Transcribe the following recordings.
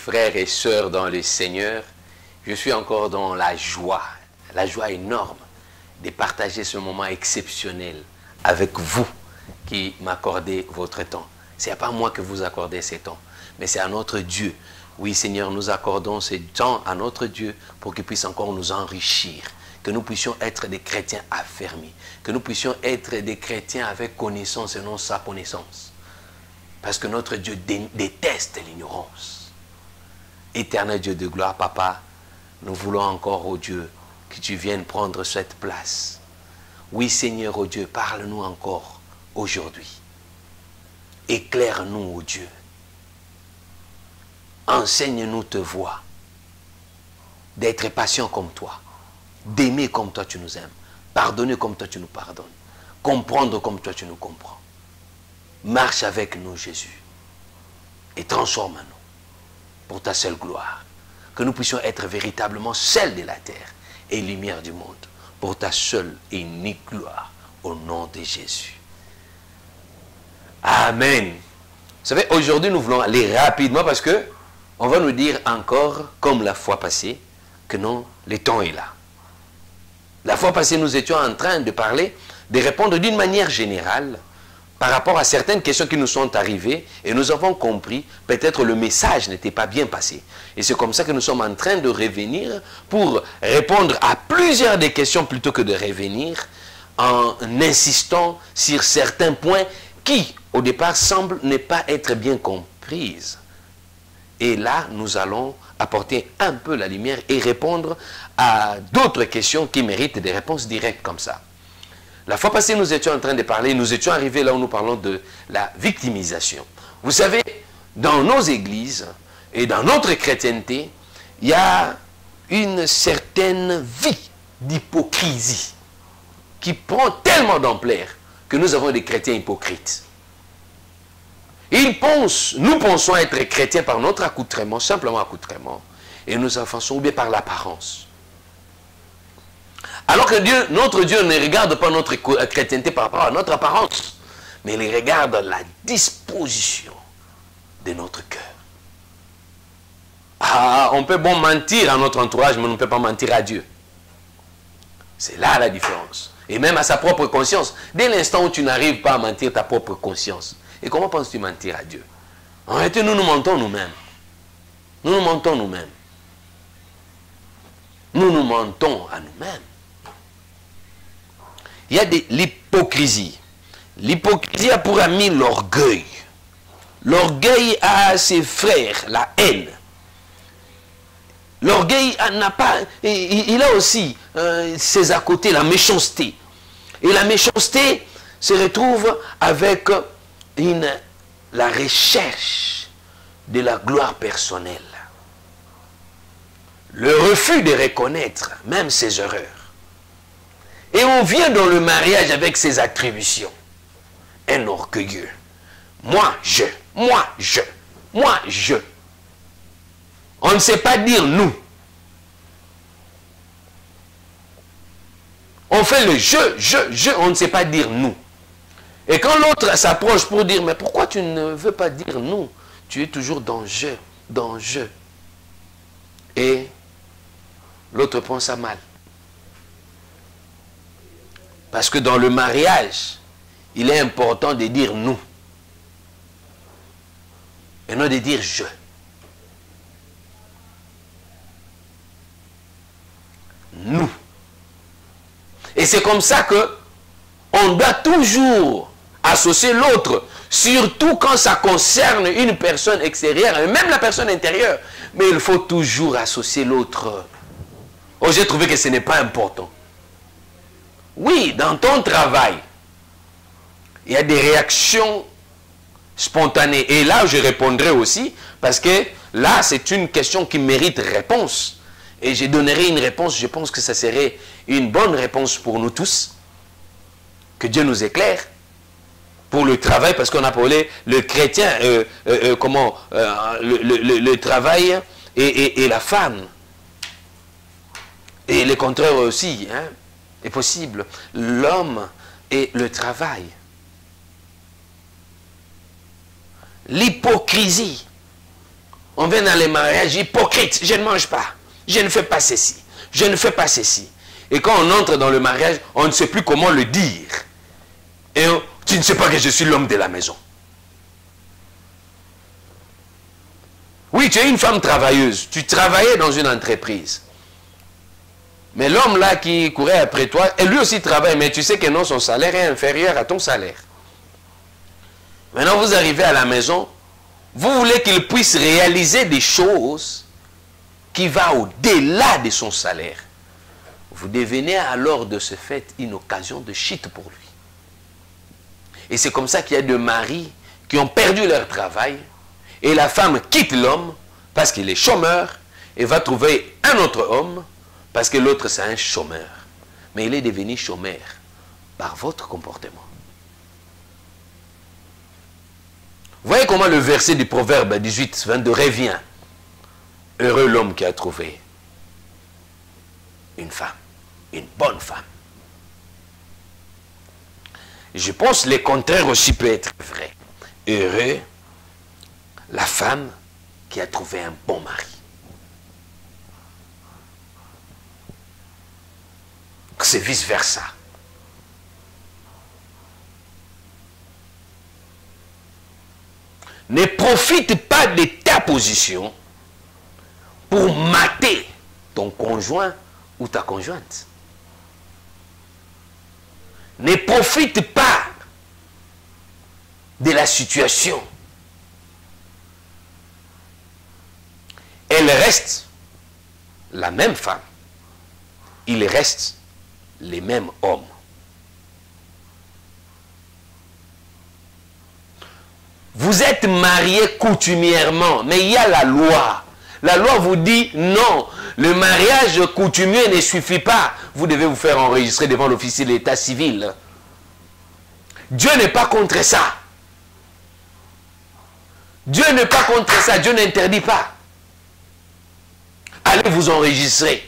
frères et sœurs dans le Seigneur, je suis encore dans la joie énorme de partager ce moment exceptionnel avec vous qui m'accordez votre temps. Ce n'est pas moi que vous accordez ces temps, mais c'est à notre Dieu. Oui, Seigneur, nous accordons ce temps à notre Dieu pour qu'il puisse encore nous enrichir, que nous puissions être des chrétiens affermis, que nous puissions être des chrétiens avec connaissance et non sa connaissance. Parce que notre Dieu déteste l'ignorance. Éternel Dieu de gloire, Papa, nous voulons encore, oh Dieu, que tu viennes prendre cette place. Oui, Seigneur, oh Dieu, parle-nous encore aujourd'hui. Éclaire-nous, oh Dieu. Enseigne-nous te voix. D'être patient comme toi. D'aimer comme toi tu nous aimes. Pardonner comme toi tu nous pardonnes. Comprendre comme toi tu nous comprends. Marche avec nous, Jésus. Et transforme-nous pour ta seule gloire. Que nous puissions être véritablement sel de la terre et lumière du monde. Pour ta seule et unique gloire. Au nom de Jésus. Amen. Vous savez, aujourd'hui nous voulons aller rapidement parce que on va nous dire encore, comme la fois passée, que non, le temps est là. La fois passée, nous étions en train de parler, de répondre d'une manière générale par rapport à certaines questions qui nous sont arrivées et nous avons compris, peut-être le message n'était pas bien passé. Et c'est comme ça que nous sommes en train de revenir pour répondre à plusieurs des questions plutôt que de revenir en insistant sur certains points qui, au départ, semblent ne pas être bien comprises. Et là, nous allons apporter un peu la lumière et répondre à d'autres questions qui méritent des réponses directes comme ça. La fois passée, nous étions en train de parler, nous étions arrivés là où nous parlons de la victimisation. Vous savez, dans nos églises et dans notre chrétienté, il y a une certaine vie d'hypocrisie qui prend tellement d'ampleur que nous avons des chrétiens hypocrites. Nous pensons être chrétiens par notre accoutrement, simplement accoutrement, et nous avançons bien par l'apparence. Alors que notre Dieu ne regarde pas notre chrétienté par rapport à notre apparence, mais il regarde la disposition de notre cœur. Ah, on peut bon mentir à notre entourage, mais on ne peut pas mentir à Dieu. C'est là la différence. Et même à sa propre conscience. Dès l'instant où tu n'arrives pas à mentir ta propre conscience, et comment penses-tu mentir à Dieu? En réalité, nous nous mentons nous-mêmes. Nous nous mentons nous-mêmes. Nous nous mentons à nous-mêmes. Il y a l'hypocrisie. L'hypocrisie a pour ami l'orgueil. L'orgueil a ses frères, la haine. L'orgueil n'a pas... Il a aussi ses à côté, la méchanceté. Et la méchanceté se retrouve avec la recherche de la gloire personnelle. Le refus de reconnaître même ses erreurs. Et on vient dans le mariage avec ses attributions. Un orgueilleux. Moi, je. Moi, je. Moi, je. On ne sait pas dire nous. On fait le je, on ne sait pas dire nous. Et quand l'autre s'approche pour dire, mais pourquoi tu ne veux pas dire nous? Tu es toujours dans je, dans je. Et l'autre prend ça mal. Parce que dans le mariage, il est important de dire nous. Et non de dire je. Nous. Et c'est comme ça que on doit toujours associer l'autre, surtout quand ça concerne une personne extérieure, et même la personne intérieure. Mais il faut toujours associer l'autre. Oh, j'ai trouvé que ce n'est pas important. Oui, dans ton travail, il y a des réactions spontanées. Et là, je répondrai aussi, parce que là, c'est une question qui mérite réponse. Et je donnerai une réponse, je pense que ça serait une bonne réponse pour nous tous. Que Dieu nous éclaire pour le travail, parce qu'on a appelé le chrétien, le travail et la femme. Et le contraire aussi, hein, est possible. L'homme et le travail. L'hypocrisie. On vient dans les mariages hypocrites. Je ne mange pas. Je ne fais pas ceci. Je ne fais pas ceci. Et quand on entre dans le mariage, on ne sait plus comment le dire. Et tu ne sais pas que je suis l'homme de la maison. Oui, tu es une femme travailleuse. Tu travaillais dans une entreprise. Mais l'homme là qui courait après toi, et lui aussi travaille, mais tu sais que non, son salaire est inférieur à ton salaire. Maintenant, vous arrivez à la maison, vous voulez qu'il puisse réaliser des choses qui vont au-delà de son salaire. Vous devenez alors de ce fait une occasion de chute pour lui. Et c'est comme ça qu'il y a des maris qui ont perdu leur travail et la femme quitte l'homme parce qu'il est chômeur et va trouver un autre homme parce que l'autre c'est un chômeur. Mais il est devenu chômeur par votre comportement. Voyez comment le verset du Proverbe 18, 22 revient. Heureux l'homme qui a trouvé une femme, une bonne femme. Je pense que le contraire aussi peut être vrai. Heureux la femme qui a trouvé un bon mari. C'est vice-versa. Ne profite pas de ta position pour mater ton conjoint ou ta conjointe. Ne profite pas de la situation. Elle reste la même femme. Il reste les mêmes hommes. Vous êtes mariés coutumièrement, mais il y a la loi. La loi vous dit non, le mariage coutumier ne suffit pas. Vous devez vous faire enregistrer devant l'officier de l'état civil. Dieu n'est pas contre ça. Dieu n'est pas contre ça. Dieu n'interdit pas. Allez vous enregistrer.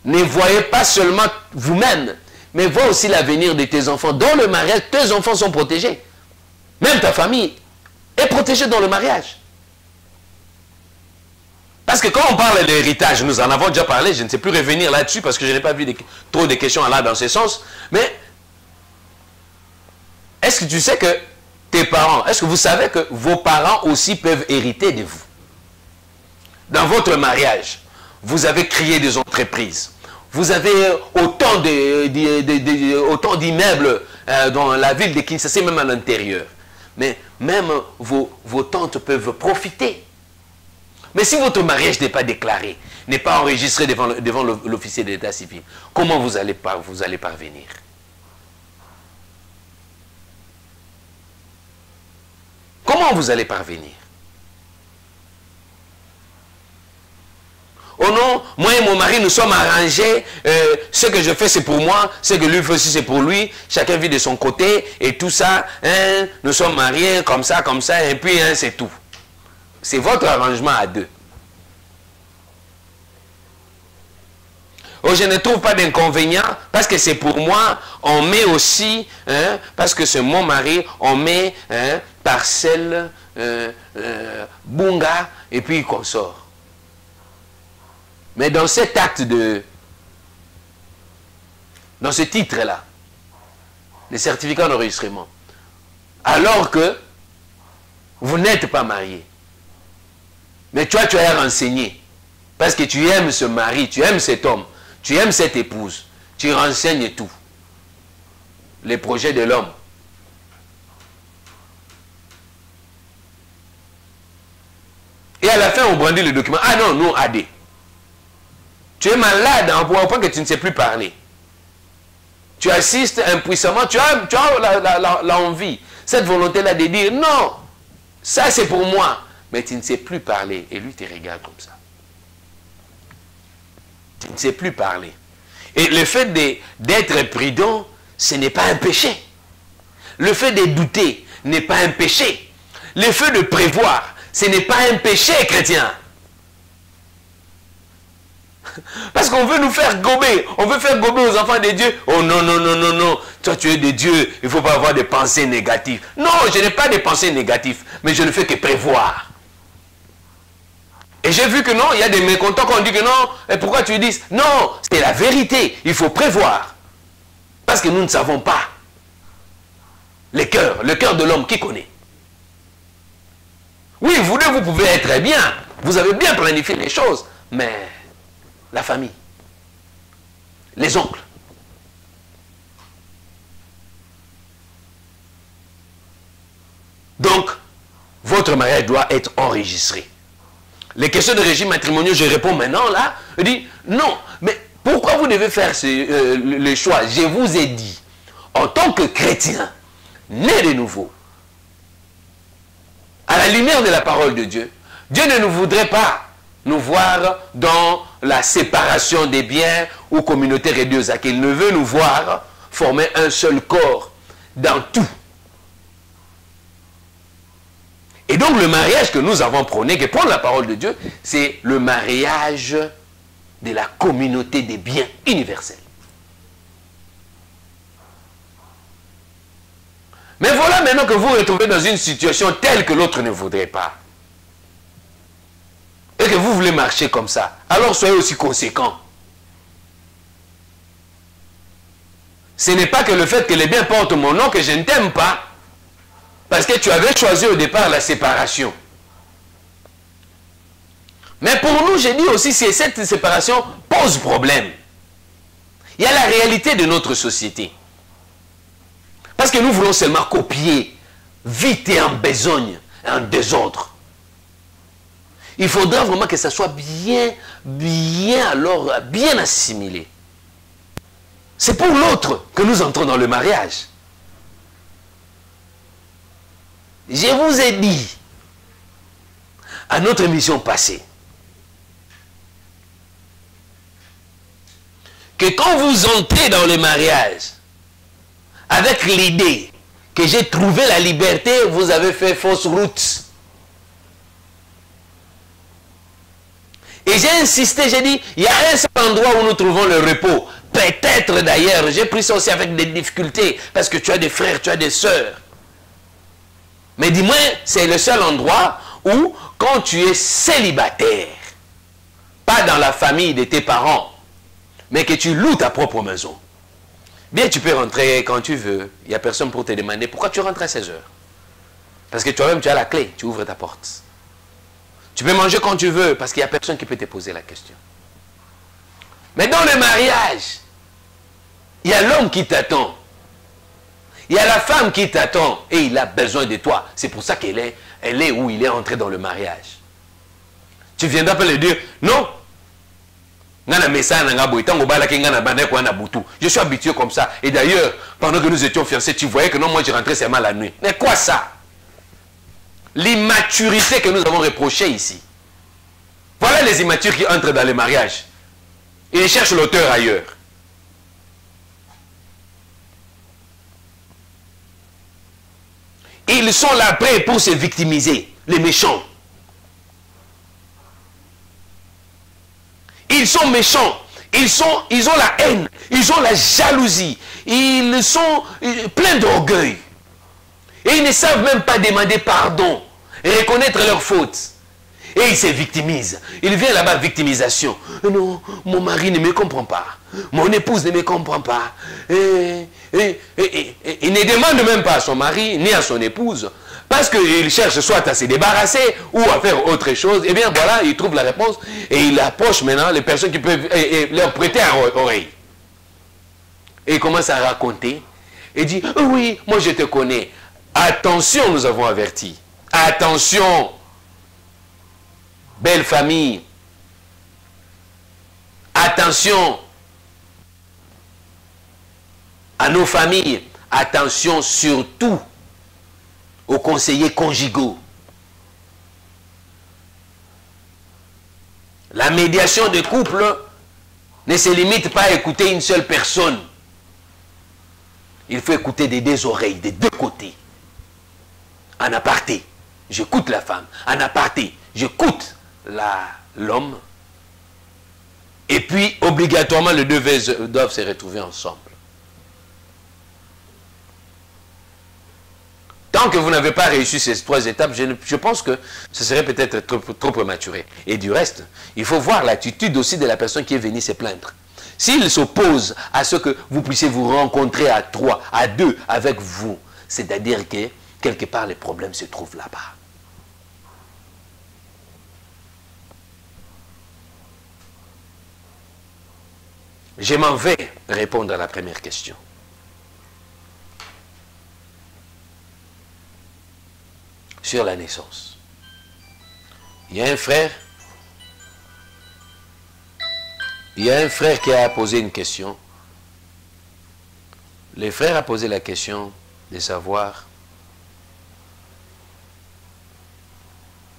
Ne voyez pas seulement vous-même, mais vois aussi l'avenir de tes enfants. Dans le mariage, tes enfants sont protégés. Même ta famille est protégée dans le mariage. Parce que quand on parle d'héritage, nous en avons déjà parlé, je ne sais plus revenir là-dessus parce que je n'ai pas vu trop de questions là dans ce sens. Mais est-ce que tu sais que tes parents, est-ce que vous savez que vos parents aussi peuvent hériter de vous? Dans votre mariage, vous avez créé des entreprises. Vous avez autant d'immeubles dans la ville de Kinshasa, même à l'intérieur. Mais même vos tantes peuvent profiter. Mais si votre mariage n'est pas déclaré, n'est pas enregistré devant l'officier de l'état civil, comment vous allez parvenir? Comment vous allez parvenir? Oh non, moi et mon mari, nous sommes arrangés. Ce que je fais, c'est pour moi. Ce que lui fait aussi, c'est pour lui. Chacun vit de son côté. Et tout ça, hein, nous sommes mariés comme ça, et puis hein, c'est tout. C'est votre arrangement à deux. Oh, je ne trouve pas d'inconvénient parce que c'est pour moi. On met aussi, hein, parce que c'est mon mari, on met hein, parcelle, bunga, et puis qu'on sort. Mais dans cet acte dans ce titre-là, le certificat d'enregistrement, alors que vous n'êtes pas marié, mais toi tu es renseigné, parce que tu aimes ce mari, tu aimes cet homme, tu aimes cette épouse, tu renseignes tout, les projets de l'homme. Et à la fin on brandit le document, ah non, nous AD. Tu es malade en point que tu ne sais plus parler. Tu assistes impuissamment, tu as l'envie, cette volonté-là de dire non, ça c'est pour moi. Mais tu ne sais plus parler. Et lui te regarde comme ça. Tu ne sais plus parler. Et le fait d'être prudent, ce n'est pas un péché. Le fait de douter n'est pas un péché. Le fait de prévoir, ce n'est pas un péché chrétien. Parce qu'on veut nous faire gober. On veut faire gober aux enfants de Dieu. Oh non, non, non, non, non. Toi, tu es de Dieu. Il ne faut pas avoir des pensées négatives. Non, je n'ai pas de pensées négatives. Mais je ne fais que prévoir. Et j'ai vu que non, il y a des mécontents qui ont dit que non. Et pourquoi tu dis? Non, c'est la vérité. Il faut prévoir. Parce que nous ne savons pas. Le cœur de l'homme, qui connaît? Oui, vous deux, vous pouvez être bien. Vous avez bien planifié les choses. Mais la famille, les oncles, donc, votre mariage doit être enregistré. Les questions de régime matrimonial, je réponds maintenant là. Je dis, non, mais pourquoi vous devez faire le choix? Je vous ai dit, en tant que chrétien, né de nouveau, à la lumière de la parole de Dieu, Dieu ne nous voudrait pas nous voir dans la séparation des biens ou communauté religieuse. Il ne veut nous voir former un seul corps dans tout. Et donc le mariage que nous avons prôné, que prône la parole de Dieu, c'est le mariage de la communauté des biens universels. Mais voilà maintenant que vous vous retrouvez dans une situation telle que l'autre ne voudrait pas. Et que vous voulez marcher comme ça. Alors soyez aussi conséquents. Ce n'est pas que le fait que les biens portent mon nom que je ne t'aime pas. Parce que tu avais choisi au départ la séparation. Mais pour nous, j'ai dit aussi, si cette séparation pose problème. Il y a la réalité de notre société. Parce que nous voulons seulement copier, vite et en besogne, en désordre. Il faudra vraiment que ça soit bien assimilé. C'est pour l'autre que nous entrons dans le mariage. Je vous ai dit, à notre émission passée, que quand vous entrez dans le mariage, avec l'idée que j'ai trouvé la liberté, vous avez fait fausse route. Et j'ai insisté, j'ai dit, il y a un seul endroit où nous trouvons le repos. Peut-être d'ailleurs, j'ai pris ça aussi avec des difficultés, parce que tu as des frères, tu as des sœurs. Mais dis-moi, c'est le seul endroit où, quand tu es célibataire, pas dans la famille de tes parents, mais que tu loues ta propre maison, bien tu peux rentrer quand tu veux, il n'y a personne pour te demander pourquoi tu rentres à 16 heures. Parce que toi-même tu as la clé, tu ouvres ta porte. Tu peux manger quand tu veux, parce qu'il n'y a personne qui peut te poser la question. Mais dans le mariage, il y a l'homme qui t'attend. Il y a la femme qui t'attend et il a besoin de toi. C'est pour ça qu'elle est où il est entré dans le mariage. Tu viendras pas lui dire, non. Je suis habitué comme ça. Et d'ailleurs, pendant que nous étions fiancés, tu voyais que non, moi je rentrais seulement la nuit. Mais quoi ça? L'immaturité que nous avons reprochée ici. Voilà les immatures qui entrent dans le mariage. Ils cherchent l'auteur ailleurs. Ils sont là prêts pour se victimiser, les méchants. Ils sont méchants, ils ont la haine, ils ont la jalousie, ils sont pleins d'orgueil. Et ils ne savent même pas demander pardon, reconnaître leurs fautes. Et ils se victimisent. Il vient là-bas, victimisation. Non, mon mari ne me comprend pas. Mon épouse ne me comprend pas. Il ne demande même pas à son mari, ni à son épouse. Parce qu'il cherche soit à se débarrasser ou à faire autre chose. Et bien voilà, il trouve la réponse. Et il approche maintenant les personnes qui peuvent leur prêter à oreille. Et il commence à raconter. Et dit, oh oui, moi je te connais. Attention, nous avons averti. Attention. Belle famille. Attention à nos familles. Attention surtout aux conseillers conjugaux. La médiation de couple ne se limite pas à écouter une seule personne. Il faut écouter des deux oreilles, des deux côtés. En aparté, j'écoute la femme. En aparté, j'écoute l'homme. Et puis, obligatoirement, les deux doivent se retrouver ensemble. Tant Tant que vous n'avez pas réussi ces 3 étapes, je pense que ce serait peut-être trop prématuré. Et du reste, il faut voir l'attitude aussi de la personne qui est venue se plaindre. S'il s'oppose à ce que vous puissiez vous rencontrer à 3, à 2 avec vous, c'est-à-dire que quelque part les problèmes se trouvent là-bas. Je m'en vais répondre à la première question. Sur la naissance. Il y a un frère qui a posé une question. Le frère a posé la question de savoir,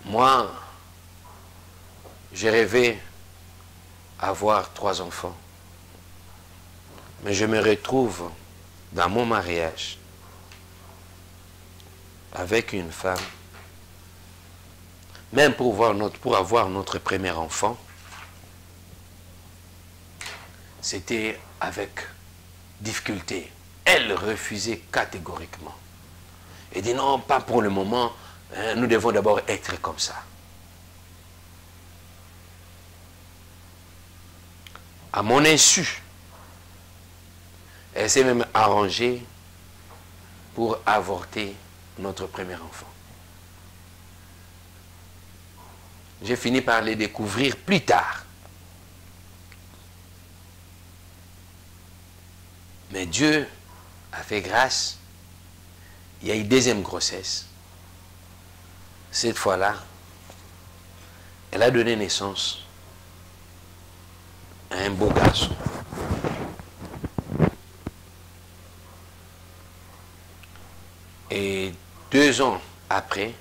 moi, j'ai rêvé avoir 3 enfants. Mais je me retrouve dans mon mariage avec une femme, même pour avoir notre premier enfant, c'était avec difficulté. Elle refusait catégoriquement. Elle dit non, pas pour le moment, hein, nous devons d'abord être comme ça. À mon insu, elle s'est même arrangée pour avorter notre premier enfant. J'ai fini par les découvrir plus tard. Mais Dieu a fait grâce. Il y a eu 2e grossesse. Cette fois-là, elle a donné naissance à un beau garçon. Et 2 ans après,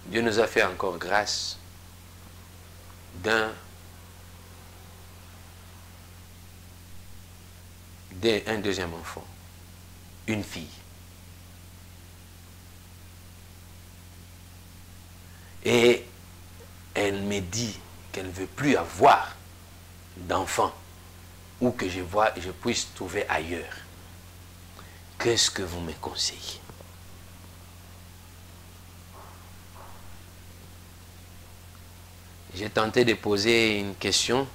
Dieu nous a fait encore grâce d'un 2e enfant, une fille. Et elle me dit qu'elle ne veut plus avoir d'enfant ou que je puisse trouver ailleurs. Qu'est-ce que vous me conseillez? J'ai tenté de poser une question.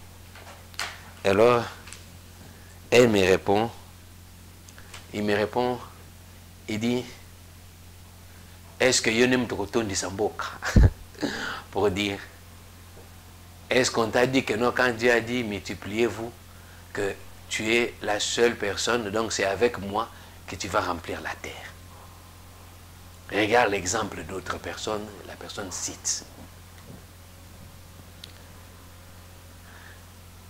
Alors, elle me répond. Il me répond. Il dit, est-ce que je n'aime pas de Samboka? Pour dire, est-ce qu'on t'a dit que non, quand Dieu a dit multipliez-vous, que tu es la seule personne, donc c'est avec moi que tu vas remplir la terre. Regarde l'exemple d'autres personnes, la personne cite.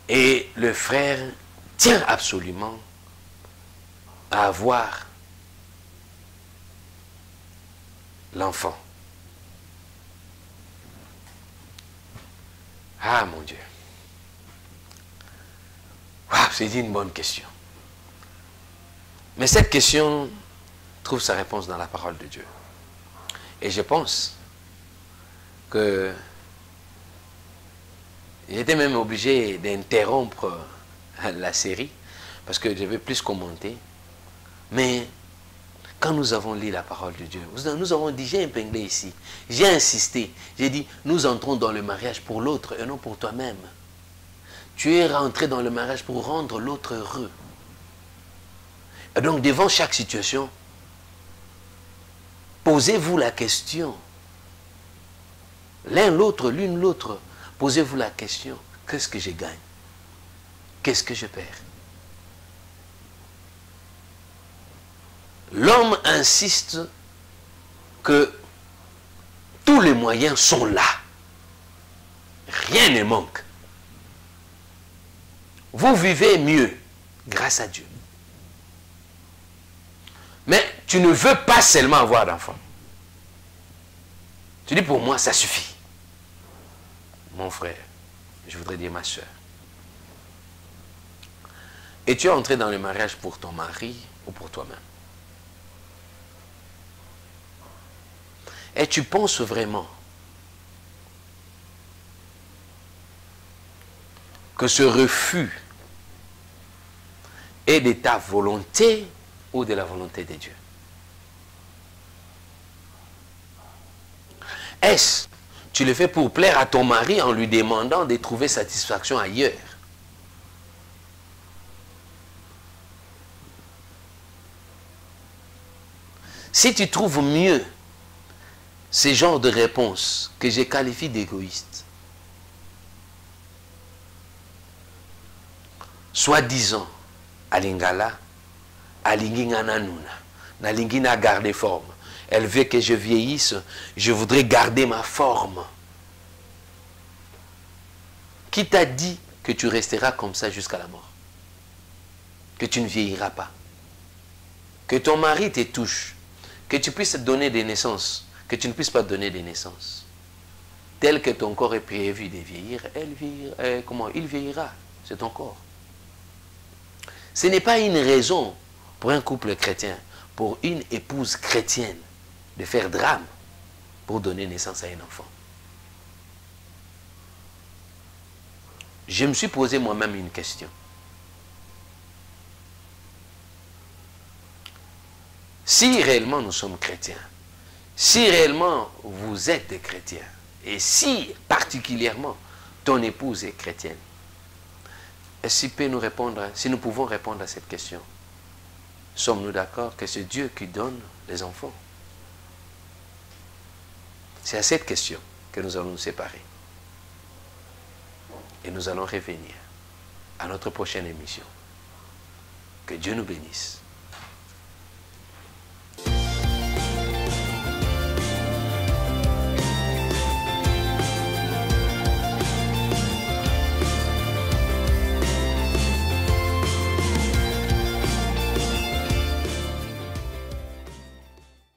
Et le frère tient absolument à avoir l'enfant. Ah mon Dieu. Wow, c'est une bonne question. Mais cette question trouve sa réponse dans la parole de Dieu. Et je pense que j'étais même obligé d'interrompre la série parce que je vais plus commenter. Mais quand nous avons lu la parole de Dieu, nous avons dit, j'ai épinglé ici, j'ai insisté, j'ai dit, nous entrons dans le mariage pour l'autre et non pour toi-même. Tu es rentré dans le mariage pour rendre l'autre heureux. Et donc, devant chaque situation, posez-vous la question. L'un l'autre, l'une l'autre, posez-vous la question. Qu'est-ce que je gagne? Qu'est-ce que je perds? L'homme insiste que tous les moyens sont là. Rien ne manque. Vous vivez mieux grâce à Dieu. Mais tu ne veux pas seulement avoir d'enfants. Tu dis pour moi, ça suffit. Mon frère, je voudrais dire ma soeur. Et tu es entré dans le mariage pour ton mari ou pour toi-même? Et tu penses vraiment que ce refus est de ta volonté ou de la volonté de Dieu? Est-ce tu le fais pour plaire à ton mari en lui demandant de trouver satisfaction ailleurs? Si tu trouves mieux ce genre de réponse que je qualifie d'égoïste, soi-disant, alingala, alingingananuna, nalingina garder forme. Elle veut que je vieillisse, je voudrais garder ma forme. Qui t'a dit que tu resteras comme ça jusqu'à la mort? Que tu ne vieilliras pas? Que ton mari te touche, que tu puisses donner des naissances, que tu ne puisses pas donner des naissances. Tel que ton corps est prévu de vieillir, il vieillira, c'est ton corps. Ce n'est pas une raison pour un couple chrétien, pour une épouse chrétienne, de faire drame pour donner naissance à un enfant. Je me suis posé moi-même une question. Si réellement nous sommes chrétiens, si réellement vous êtes des chrétiens, et si particulièrement ton épouse est chrétienne, est-ce qu'il peut nous répondre, si nous pouvons répondre à cette question, sommes-nous d'accord que c'est Dieu qui donne les enfants? C'est à cette question que nous allons nous séparer. Et nous allons revenir à notre prochaine émission. Que Dieu nous bénisse.